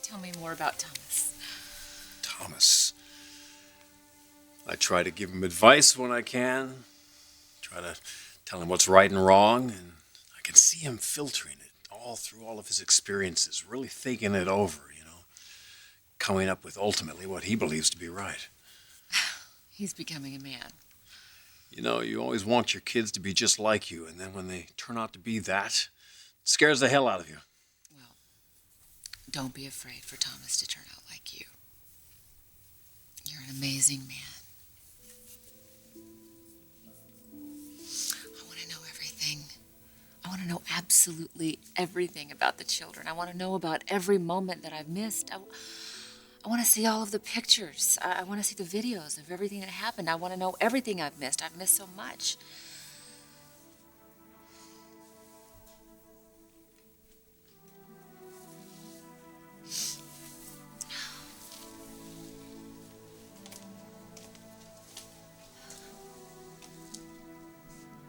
Tell me more about Thomas. Thomas. I try to give him advice when I can. Try to tell him what's right and wrong, and I can see him filtering it all through all of his experiences, really thinking it over, coming up with ultimately what he believes to be right. He's becoming a man. You always want your kids to be just like you, and then when they turn out to be that, it scares the hell out of you. Well, don't be afraid for Thomas to turn out like you. You're an amazing man. I want to know everything. I want to know absolutely everything about the children. I want to know about every moment that I've missed. I want to see all of the pictures. I want to see the videos of everything that happened. I want to know everything I've missed. I've missed so much.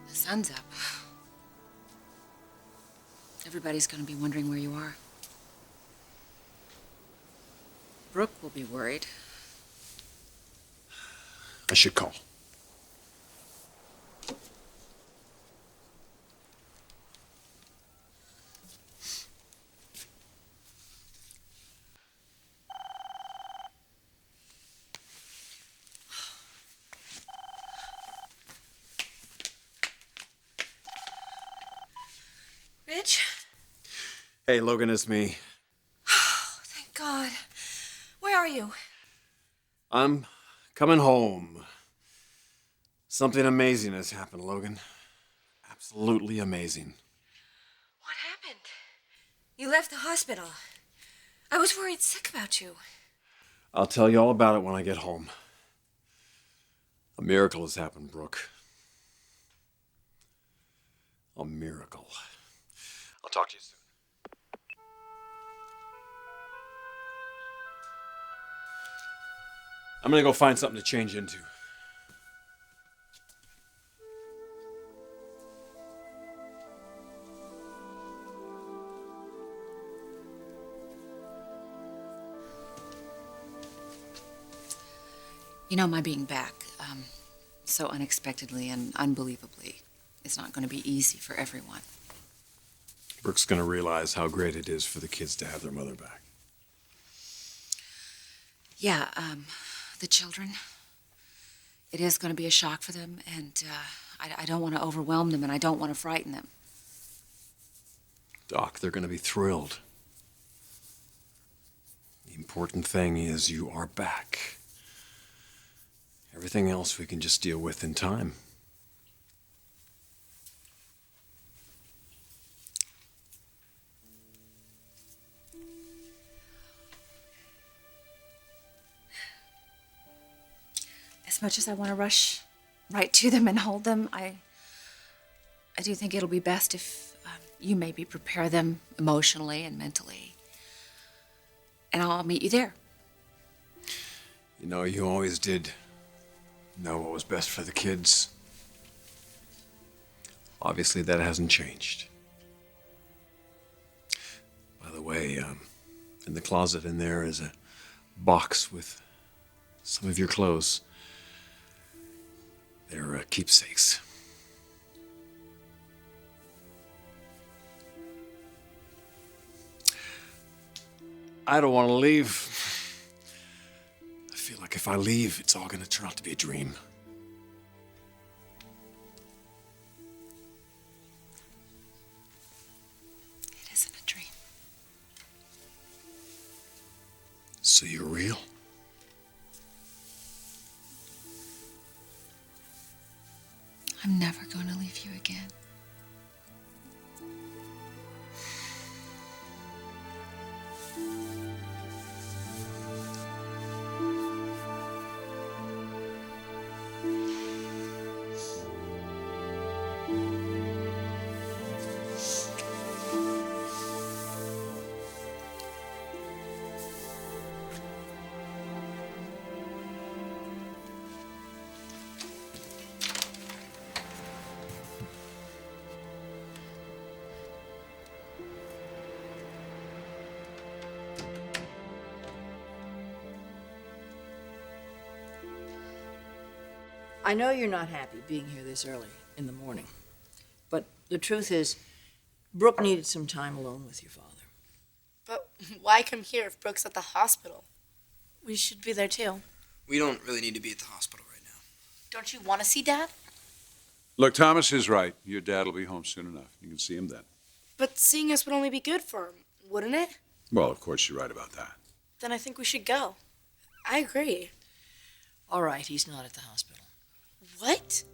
The sun's up. Everybody's going to be wondering where you are. Brooke will be worried. I should call. Rich? Hey, Logan, it's me. Oh, thank God. Where are you? I'm coming home. Something amazing has happened, Logan. Absolutely amazing. What happened? You left the hospital. I was worried sick about you. I'll tell you all about it when I get home. A miracle has happened, Brooke. A miracle. I'll talk to you soon. I'm gonna go find something to change into. My being back, so unexpectedly and unbelievably, is not going to be easy for everyone. Brooke's gonna realize how great it is for the kids to have their mother back. Yeah, the children, it is going to be a shock for them, and I don't want to overwhelm them, and I don't want to frighten them. Doc, they're gonna be thrilled. The important thing is you are back. Everything else we can just deal with in time. As much as I want to rush right to them and hold them, I do think it'll be best if you maybe prepare them emotionally and mentally. And I'll meet you there. You always did know what was best for the kids. Obviously, that hasn't changed. By the way, in the closet in there is a box with some of your clothes. They're keepsakes. I don't want to leave. I feel like if I leave, it's all going to turn out to be a dream. It isn't a dream. So you're real? I'm never going to leave you again. I know you're not happy being here this early in the morning, but the truth is, Brooke needed some time alone with your father. But why come here if Brooke's at the hospital? We should be there too. We don't really need to be at the hospital right now. Don't you want to see Dad? Look, Thomas is right. Your dad will be home soon enough. You can see him then. But seeing us would only be good for him, wouldn't it? Well, of course, you're right about that. Then I think we should go. I agree. All right, he's not at the hospital. What?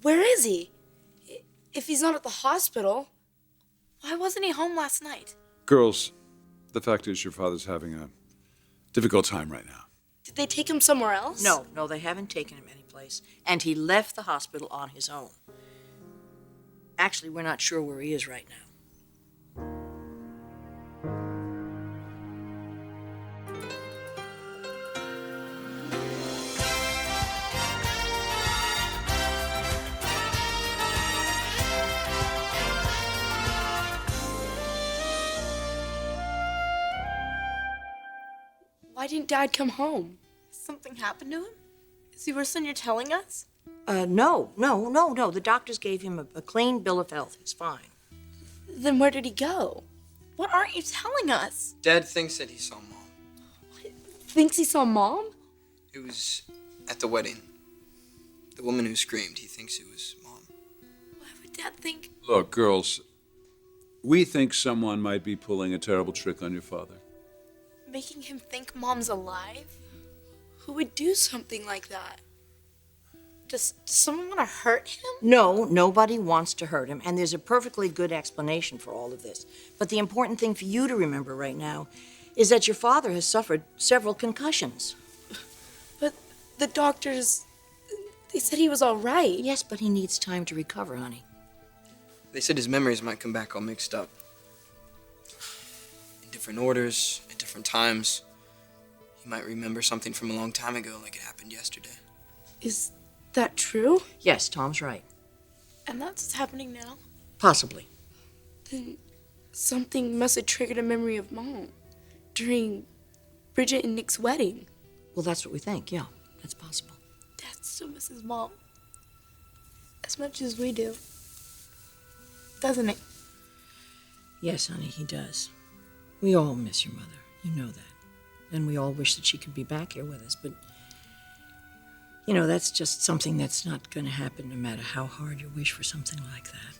Where is he? If he's not at the hospital, why wasn't he home last night? Girls, the fact is your father's having a difficult time right now. Did they take him somewhere else? No, they haven't taken him anyplace, and he left the hospital on his own. Actually, we're not sure where he is right now. Why didn't Dad come home? Something happened to him? Is he worse than you're telling us? No. The doctors gave him a clean bill of health. He's fine. Then where did he go? What aren't you telling us? Dad thinks that he saw Mom. Thinks he saw Mom? It was at the wedding. The woman who screamed, he thinks it was Mom. Why would Dad think? Look, girls, we think someone might be pulling a terrible trick on your father. Making him think Mom's alive? Who would do something like that? Does someone want to hurt him? No, nobody wants to hurt him, and there's a perfectly good explanation for all of this. But the important thing for you to remember right now is that your father has suffered several concussions. But the doctors, they said he was all right. Yes, but he needs time to recover, honey. They said his memories might come back all mixed up. In different orders, at different times. He might remember something from a long time ago, like it happened yesterday. Is that true? Yes, Tom's right. And that's what's happening now? Possibly. Then something must have triggered a memory of Mom during Bridget and Nick's wedding. Well, that's what we think, yeah. That's possible. Dad still misses Mom as much as we do, doesn't he? Yes, honey, he does. We all miss your mother. You know that. And we all wish that she could be back here with us, but you know, that's just something that's not going to happen no matter how hard you wish for something like that.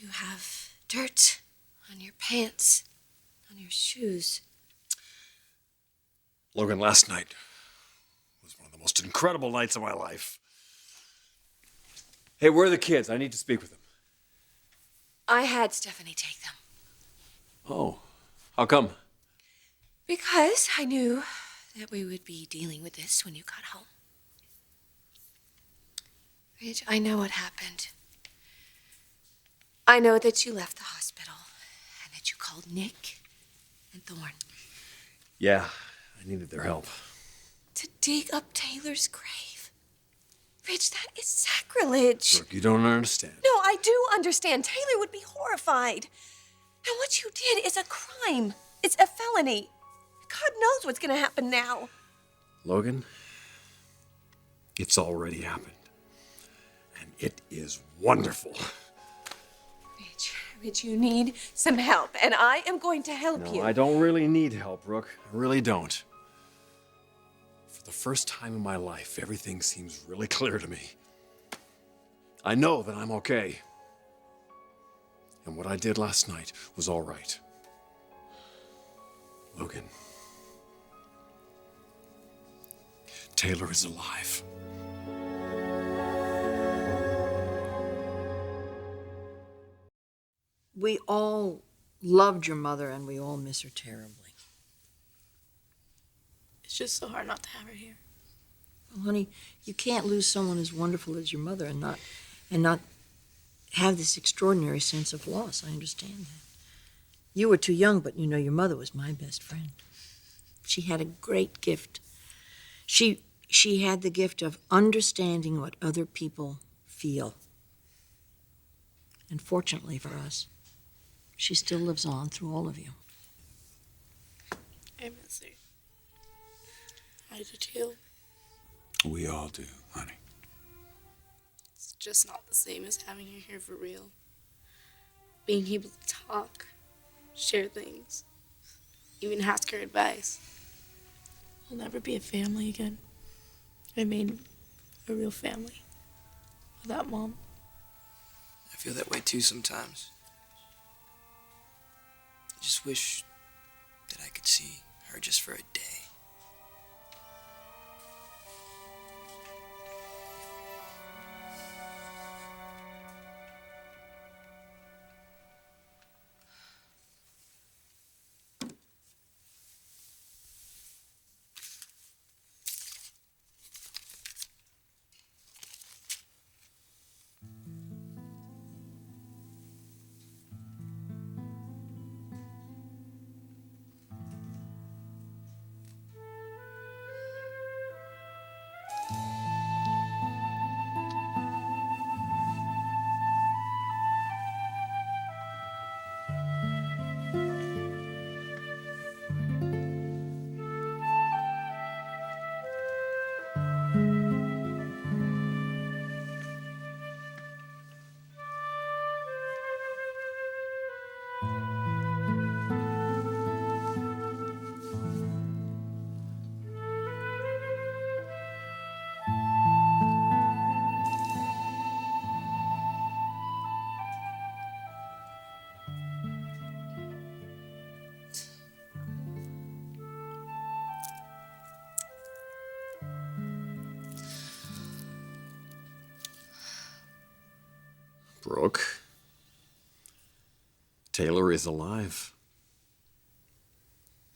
You have dirt on your pants, on your shoes. Logan, last night was one of the most incredible nights of my life. Hey, where are the kids? I need to speak with them. I had Stephanie take them. Oh, how come? Because I knew that we would be dealing with this when you got home. Rich, I know what happened. I know that you left the hospital and that you called Nick and Thorne. Yeah, I needed their help. To dig up Taylor's grave. Rich, that is sacrilege. Brooke, you don't understand. No, I do understand. Taylor would be horrified. And what you did is a crime. It's a felony. God knows what's going to happen now. Logan, it's already happened. And it is wonderful. Rich, you need some help, and I am going to help you. No, I don't really need help, Brooke. I really don't. For the first time in my life, everything seems really clear to me. I know that I'm okay. And what I did last night was all right. Logan, Taylor is alive. We all loved your mother, and we all miss her terribly. It's just so hard not to have her here. Well, honey, you can't lose someone as wonderful as your mother and not have this extraordinary sense of loss. I understand that. You were too young, but you know your mother was my best friend. She had a great gift. She had the gift of understanding what other people feel. And fortunately for us, she still lives on through all of you. I miss her. I do too. We all do, honey. It's just not the same as having her here for real. Being able to talk, share things, even ask her advice. We'll never be a family again. I mean, a real family. Without Mom. I feel that way too sometimes. I just wish that I could see her just for a day. Brooke, Taylor is alive.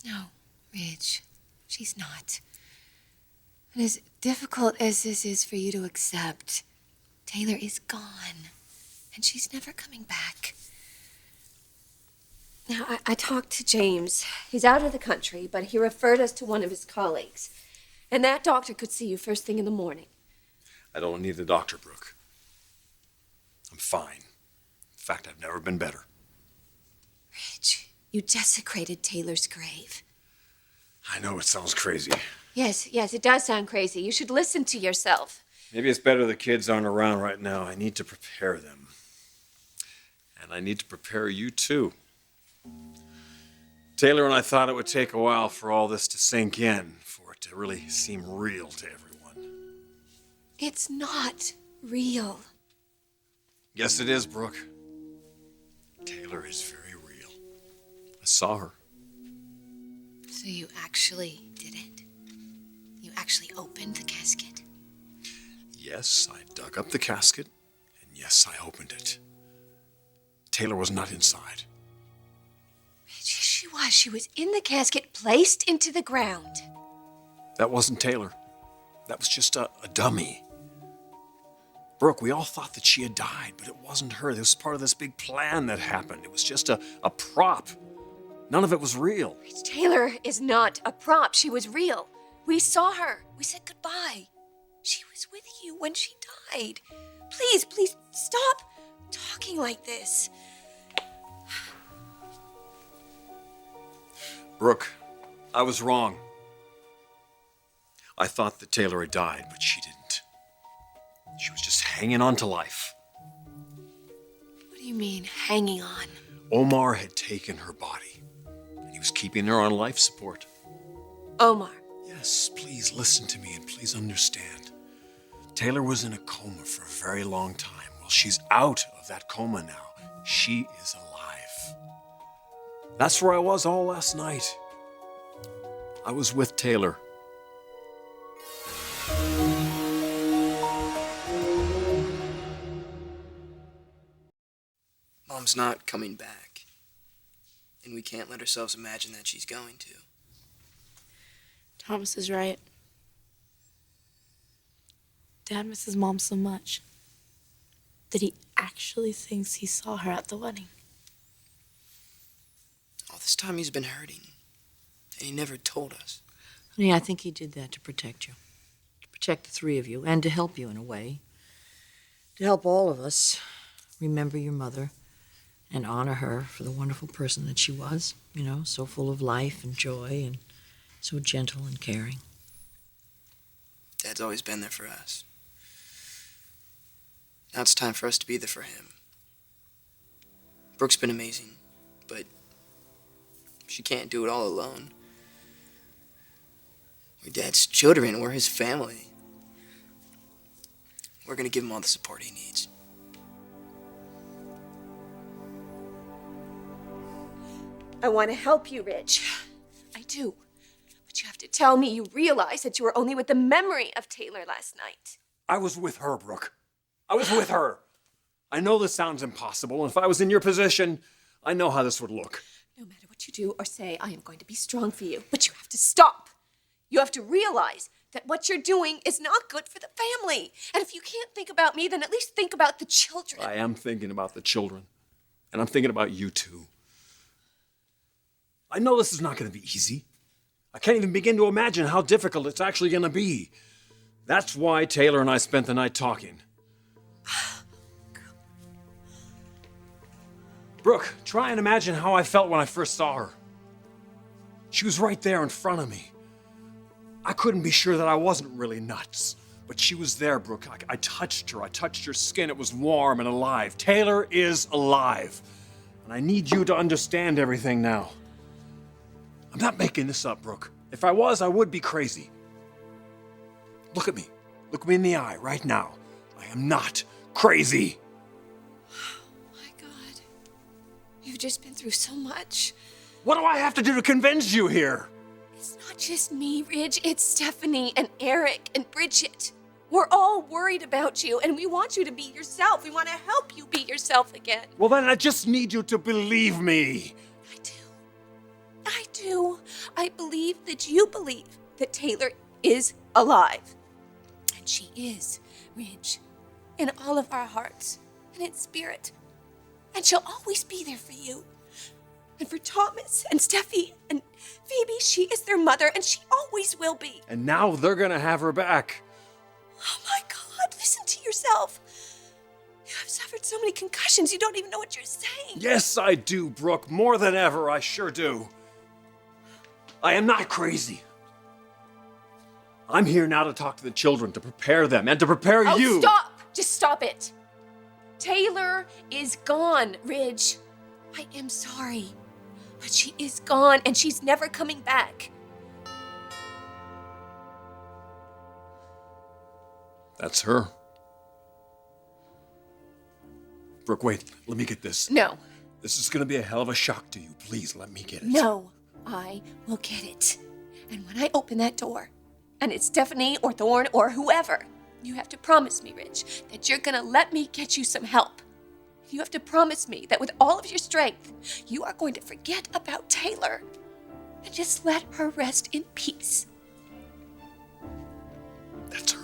No, Ridge, she's not. And as difficult as this is for you to accept, Taylor is gone, and she's never coming back. Now, I talked to James. He's out of the country, but he referred us to one of his colleagues. And that doctor could see you first thing in the morning. I don't need a doctor, Brooke. I'm fine. In fact, I've never been better. Ridge, you desecrated Taylor's grave. I know it sounds crazy. Yes, it does sound crazy. You should listen to yourself. Maybe it's better the kids aren't around right now. I need to prepare them. And I need to prepare you too. Taylor and I thought it would take a while for all this to sink in, for it to really seem real to everyone. It's not real. Yes, it is, Brooke. Taylor is very real. I saw her. So you actually did it? You actually opened the casket? Yes, I dug up the casket, and yes, I opened it. Taylor was not inside. Yes, she was. She was in the casket, placed into the ground. That wasn't Taylor. That was just a dummy. Brooke, we all thought that she had died, but it wasn't her. This was part of this big plan that happened. It was just a prop. None of it was real. Taylor is not a prop. She was real. We saw her. We said goodbye. She was with you when she died. Please, stop talking like this. Brooke, I was wrong. I thought that Taylor had died, but she didn't. She was just hanging on to life. What do you mean, hanging on? Omar had taken her body, and he was keeping her on life support. Omar. Yes, please listen to me and please understand. Taylor was in a coma for a very long time. Well, she's out of that coma now. She is alive. That's where I was all last night. I was with Taylor. Mom's not coming back. And we can't let ourselves imagine that she's going to. Thomas is right. Dad misses Mom so much that he actually thinks he saw her at the wedding. All this time he's been hurting. And he never told us. Honey, I think he did that to protect you. To protect the three of you, and to help you in a way. To help all of us remember your mother and honor her for the wonderful person that she was, you know, so full of life and joy and so gentle and caring. Dad's always been there for us. Now it's time for us to be there for him. Brooke's been amazing, but she can't do it all alone. We're Dad's children. We're his family. We're gonna give him all the support he needs. I want to help you, Ridge. I do. But you have to tell me you realize that you were only with the memory of Taylor last night. I was with her, Brooke. I was with her. I know this sounds impossible, and if I was in your position, I know how this would look. No matter what you do or say, I am going to be strong for you. But you have to stop. You have to realize that what you're doing is not good for the family. And if you can't think about me, then at least think about the children. I am thinking about the children, and I'm thinking about you too. I know this is not going to be easy. I can't even begin to imagine how difficult it's actually going to be. That's why Taylor and I spent the night talking. Brooke, try and imagine how I felt when I first saw her. She was right there in front of me. I couldn't be sure that I wasn't really nuts, but she was there, Brooke. I touched her. I touched her skin. It was warm and alive. Taylor is alive. And I need you to understand everything now. I'm not making this up, Brooke. If I was, I would be crazy. Look at me. Look me in the eye right now. I am not crazy. My God. You've just been through so much. What do I have to do to convince you here? It's not just me, Ridge. It's Stephanie and Eric and Bridget. We're all worried about you, and we want you to be yourself. We want to help you be yourself again. Well, then I just need you to believe me. I do. I believe that you believe that Taylor is alive. And she is, Ridge, in all of our hearts and in spirit. And she'll always be there for you. And for Thomas and Steffi and Phoebe, she is their mother, and she always will be. And now they're gonna have her back. Oh my God, listen to yourself. You have suffered so many concussions, you don't even know what you're saying. Yes, I do, Brooke. More than ever, I sure do. I am not crazy. I'm here now to talk to the children, to prepare them, and to prepare you. Oh, stop! Just stop it. Taylor is gone, Ridge. I am sorry, but she is gone, and she's never coming back. That's her. Brooke, wait. Let me get this. No. This is gonna be a hell of a shock to you. Please, let me get it. No, I will get it. And when I open that door, and it's Stephanie or Thorne or whoever, you have to promise me, Ridge, that you're gonna let me get you some help. You have to promise me that with all of your strength, you are going to forget about Taylor and just let her rest in peace. That's her.